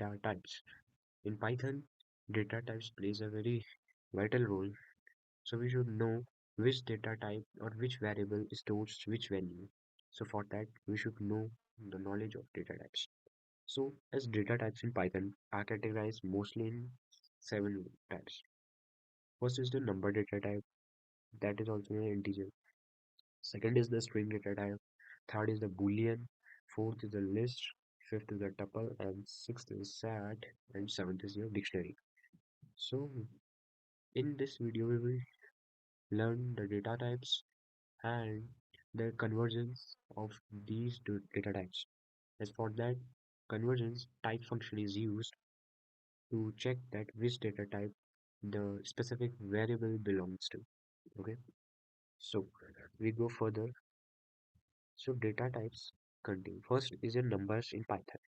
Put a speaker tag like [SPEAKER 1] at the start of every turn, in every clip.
[SPEAKER 1] data types. In Python, data types plays a very vital role. So we should know which data type or which variable stores which value. So for that, we should know the knowledge of data types. So as data types in Python are categorized mostly in seven types. First is the number data type, that is also an integer. Second is the string data type. Third is the boolean. Fourth is the list. Fifth is the tuple, and sixth is set, and seventh is your dictionary. So in this video, we will learn the data types and the convergence of these two data types. As for that, convergence type function is used to check that which data type the specific variable belongs to. Okay, so we go further. So data types contain first is your numbers in Python.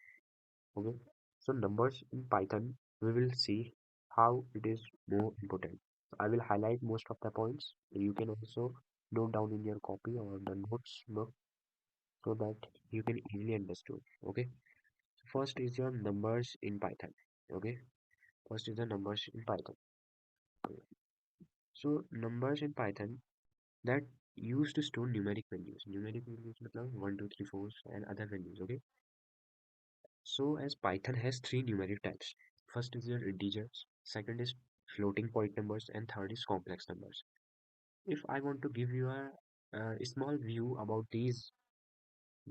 [SPEAKER 1] Okay, so numbers in Python we will see how it is more important. I will highlight most of the points. You can also note down in your copy or the notes book so that you can easily understand. Okay, first is your numbers in Python. Okay, first is the numbers in Python. So numbers in Python that used to store numeric values. Numeric values मतलब 1, 2, 3, 4 and other values. Okay, so as Python has three numeric types. First is your integers, second is floating point numbers, and third is complex numbers. If I want to give you a small view about these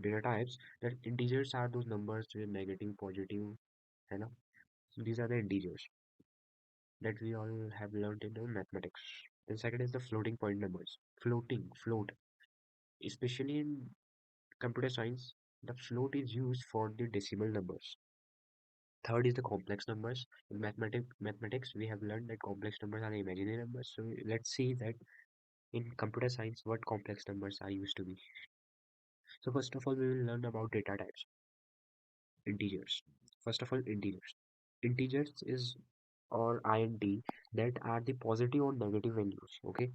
[SPEAKER 1] data types, that integers are those numbers with negative, positive, you know. So these are the integers that we all have learned in the mathematics. And second is the floating point numbers. Floating, float. Especially in computer science, the float is used for the decimal numbers. Third is the complex numbers. In mathematics, we have learned that complex numbers are imaginary numbers. So let's see that in computer science, what complex numbers are used to be. So first of all, we will learn about data types. Integers. First of all, integers. Integers is or int that are the positive or negative values. Okay,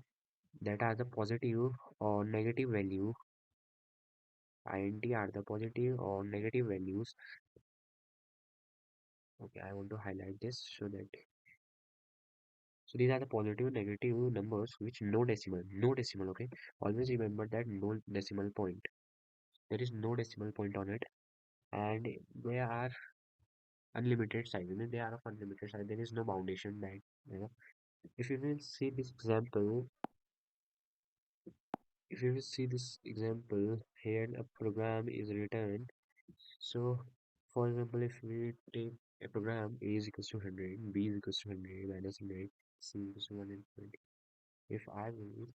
[SPEAKER 1] that are the positive or negative value. Int are the positive or negative values. Okay, I want to highlight this so that so these are the positive, negative numbers which no decimal, okay? Always remember that no decimal point. There is no decimal point on it, and they are unlimited size. I mean, they are of unlimited size. There is no foundation that, you know. If you will see this example, if you will see this example here, a program is written. So, for example, if we take a program A is equals to 100, B is equals to 100, minus 100, C is equals to 120. If I will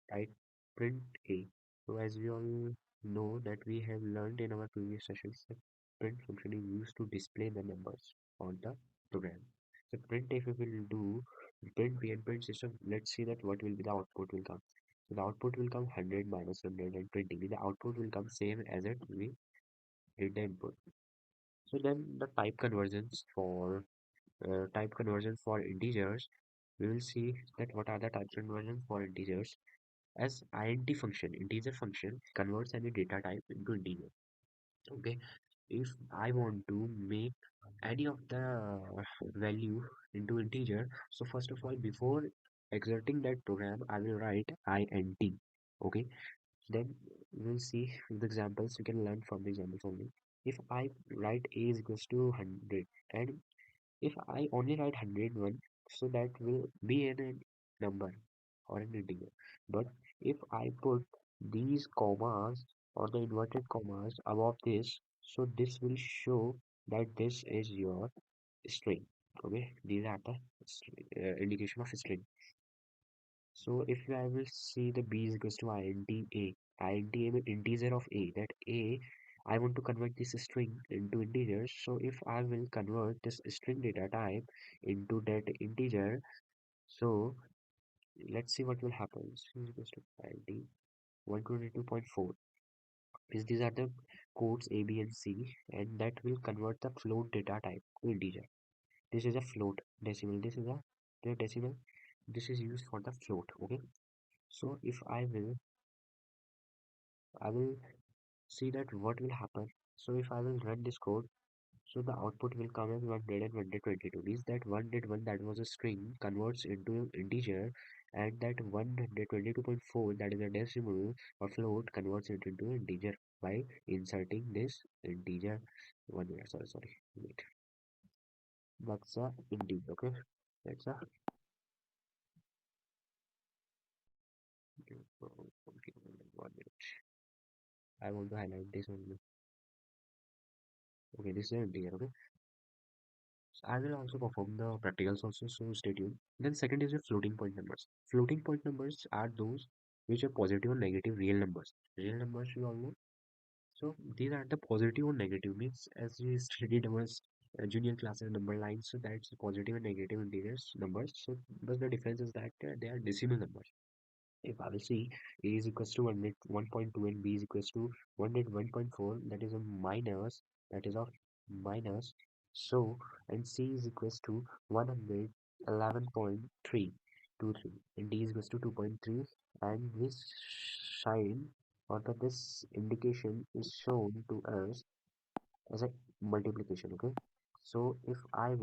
[SPEAKER 1] type print A. So as we all know that we have learned in our previous sessions that print function is used to display the numbers on the program. So print if we will do print P and print system, let's see that what will be the output will come. So the output will come 100 minus 100 and printing. The output will come same as it we did the input. So then the type conversion for integers, we will see that what are the type conversion for integers as int function, integer function converts any data type into integer. Okay, if I want to make any of the value into integer, so first of all, before exerting that program, I will write int. Okay, then we'll see the examples. You can learn from the examples only. If I write a is equals to 100 and if I only write 101, so that will be in a number or an integer. But if I put these commas or the inverted commas above this, so this will show that this is your string. Okay, these are the indication of string. So if I will see the b is equals to int a, int a means integer of a, that a I want to convert this string into integers. So if I will convert this string data type into that integer, so let's see what will happen. So is equals to int 122.4. These are the codes A, B, and C, and that will convert the float data type to integer. This is a float decimal. This is a the decimal. This is used for the float. Okay. So if I will see that what will happen. So if I will run this code, So the output will come as 100 and 122. Means that 101 that was a string converts into integer, and that 122.4 that is a decimal or float converts it into integer by inserting this integer. One minute, sorry. Wait. That's a integer, okay? That's a okay, 1 minute. I want to highlight this only. Okay, this is an integer, okay? So I will also perform the practicals also, so stay tuned. Then second is your floating point numbers. Floating point numbers are those which are positive or negative real numbers. Real numbers you all know. So these are the positive or negative means as we studied our junior classes number lines, so that's positive and negative integers numbers. So but the difference is that they are decimal numbers. If I will see A is equals to 101.2 and B is equals to 101.4, that is a minus, that is of minus. So, and C is equals to 111.323 and D is equals to 2.3, and this sign or this indication is shown to us as a multiplication, okay? So if I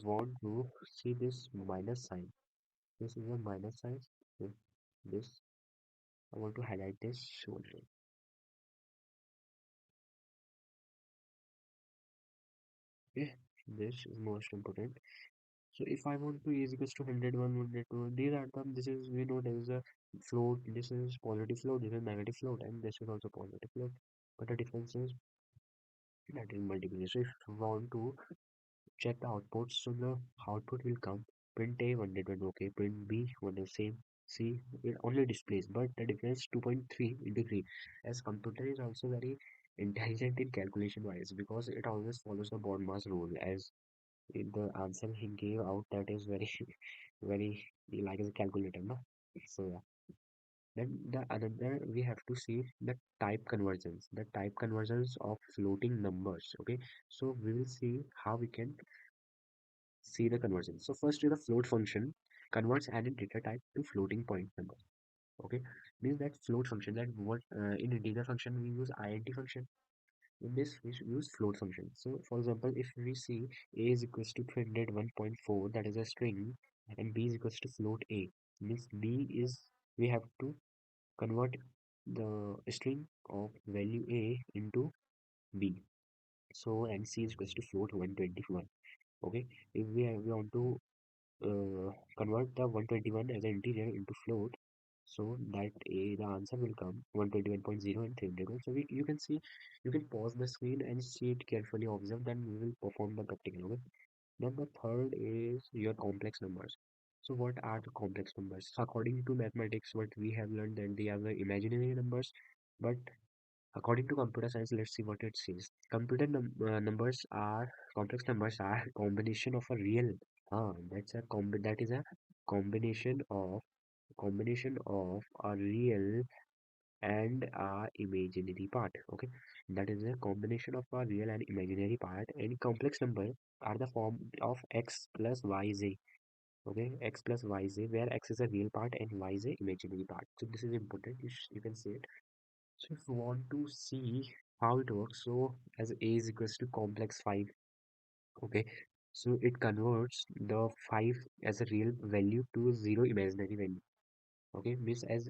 [SPEAKER 1] want to see this minus sign, this is a minus sign. Okay, this I want to highlight this only. Okay, this is most important. So if I want to is equals to 101, 102, these are the this is we know there is a float, this is positive float, this is negative float, and this is also positive float. But the difference is that is multiplication. So if you want to check the outputs, so the output will come print A 101, okay, print B 1 the same. See, it only displays, but the difference 2.3 into 3. As computer is also very intelligent in calculation wise because it always follows the bond mass rule as in the answer he gave out that is very very like a calculator, no? So yeah. Then the another we have to see the type conversions of floating numbers. Okay, so we will see how we can see the conversion. So first is the float function converts any data type to floating point number. Okay, means that float function that what in integer function we use int function. In this we should use float function. So for example, if we see a is equals to 301.4, that is a string, and b is equals to float a, means b is we have to convert the string of value a into b. So and c is equals to float 121. Okay, if we want to convert the 121 as an integer into float, so that the answer will come 121.0 and 301. So you can see, you can pause the screen and see it carefully, observe, then we will perform the practical, okay? Then the third is your complex numbers. So what are the complex numbers? According to mathematics, what we have learned that they are the imaginary numbers, but according to computer science, let's see what it says. Numbers are complex numbers are combination of a real. That is a combination of a real and a imaginary part. Okay, that is a combination of a real and imaginary part. And complex number are the form of x plus yz. Okay, x plus yz, where x is a real part and y is a imaginary part. So this is important. You can say it. So if you want to see how it works, so as a is equals to complex 5, okay, so it converts the 5 as a real value to 0 imaginary value. Okay, means as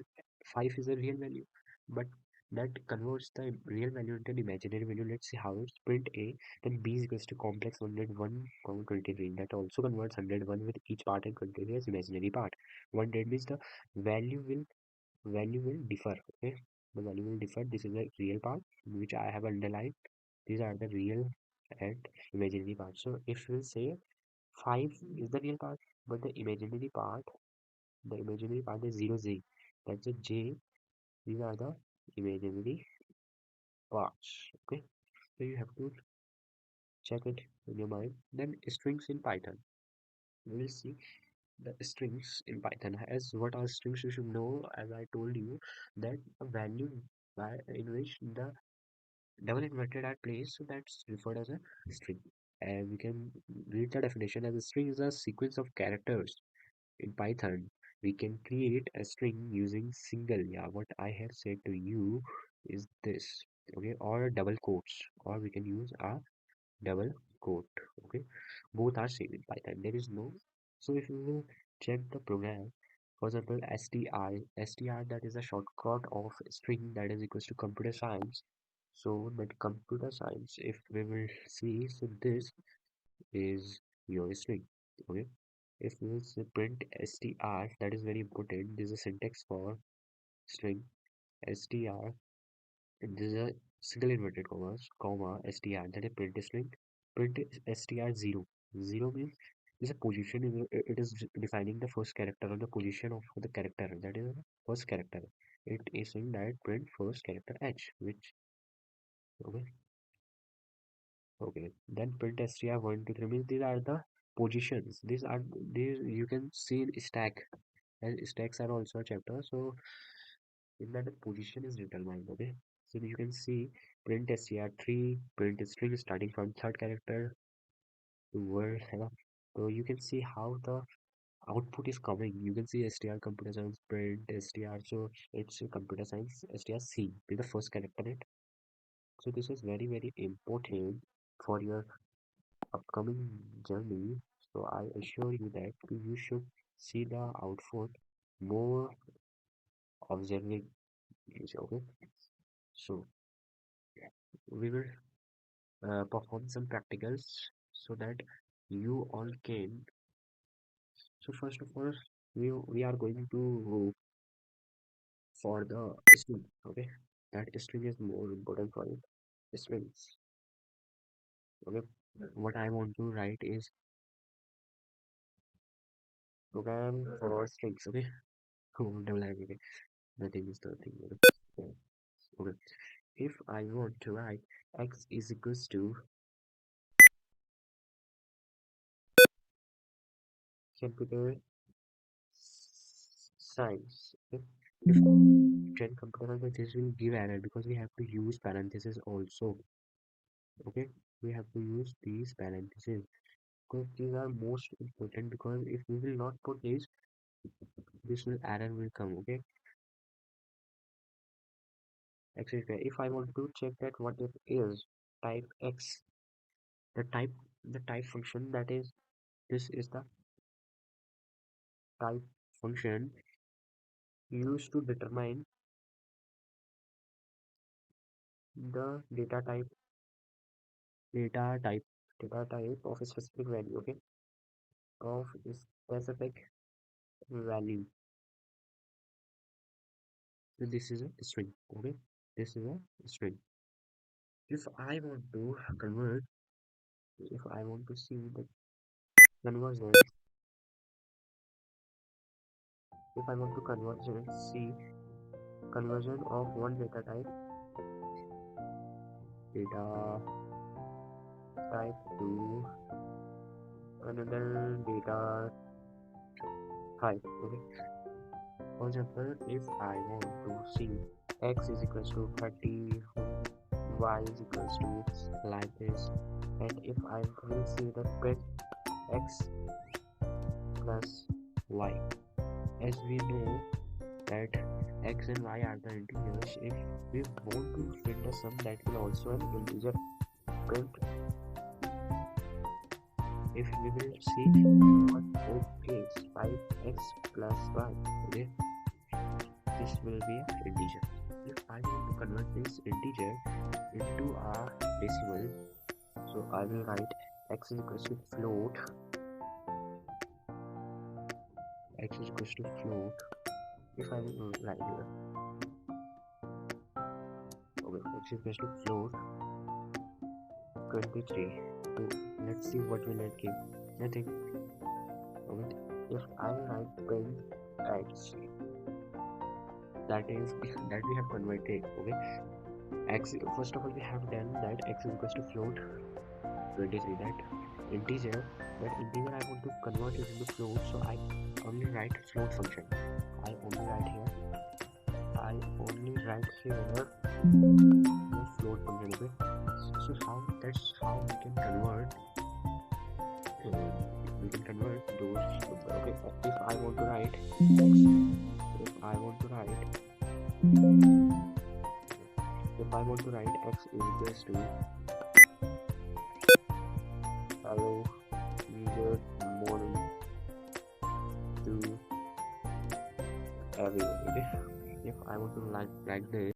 [SPEAKER 1] 5 is a real value, but that converts the real value into an imaginary value. Let's see how it's print a, then b is equals to complex 101, 23. That also converts 101 with each part and 23 as imaginary part. 100 means the value will value will differ. Okay, the value will differ. This is the real part which I have underlined. These are the real and imaginary part. So if we say 5 is the real part, but the imaginary part is 0z. That's a j. These are the imaginary parts. Okay, so you have to check it in your mind. Then strings in Python. We will see the strings in Python. As what are strings you should know, as I told you, that a value in which the double inverted are placed, so that's referred as a string. And we can read the definition as a string is a sequence of characters. In Python, we can create a string using single. Yeah, what I have said to you is this. Okay, or double quotes, or we can use a double quote. Okay, both are same in Python. There is no. So if you will check the program, for example, str, that is a shortcut of string that is equals to computer science. So that computer science, if we will see, so this is your string. Okay, if we will say print str, that is very important. This is a syntax for string str. And this is a single inverted commas, comma, str, that is print string. Print str 0. 0 means is a position, it is defining the first character or the position of the character. That is the first character. It is saying that print first character h, which, okay, okay. Then print str 1, 2, 3 means these are the positions. These you can see in stack. And stacks are also a chapter. So in that the position is determined, okay. So you can see print str3, print string starting from third character to word, so you can see how the output is coming. You can see str computer science print str, so it's a computer science strc with the first character in it. So this is very important for your upcoming journey. So I assure you that you should see the output more observing, okay. So we will perform some practicals so that you all can. So first of all, we are going to go for the string. Okay, that string is more important for it. Strings. Okay, what I want to write is program for strings. Okay, oh, double okay. Nothing is the thing. Okay. Okay, if I want to write x is equals to computer science. Okay? If Gen computer science, this will give error because we have to use parentheses also. Okay, we have to use these parentheses because these are most important, because if we will not put these, this will error will come. Okay, etc. If I want to check that what it is, type x, the type function, that is, this is the type function used to determine the data type data type of a specific value. Okay, of a specific value. So this is a string. Okay, this is a string. If I want to convert, if I want to see the conversion, if I want to see conversion of one data type to another data type. Okay, for example, if I want to see x is equals to 30, y is equals to like this, and if I will see the print x plus y, as we know that x and y are the integers, if we want to print a sum, that will also an integer print. If we will see what it is 5x plus y, okay, this will be an integer. If I want to convert this integer into a decimal, so I will write x is equals to float, x is equals to float. If I will write here, okay, x is equals to float 23. So let's see what will it give. Nothing. Okay. If I write print x, that is that we have converted. Okay. X, first of all, we have done that x is equals to float 23. That integer I want to convert it into float, so I only write float function. I only write here the float function. Okay. So that's how we can convert those. Okay, if I want to write x, if I want to write x is equals to hello, good morning to everyone. Okay, if I want to like this.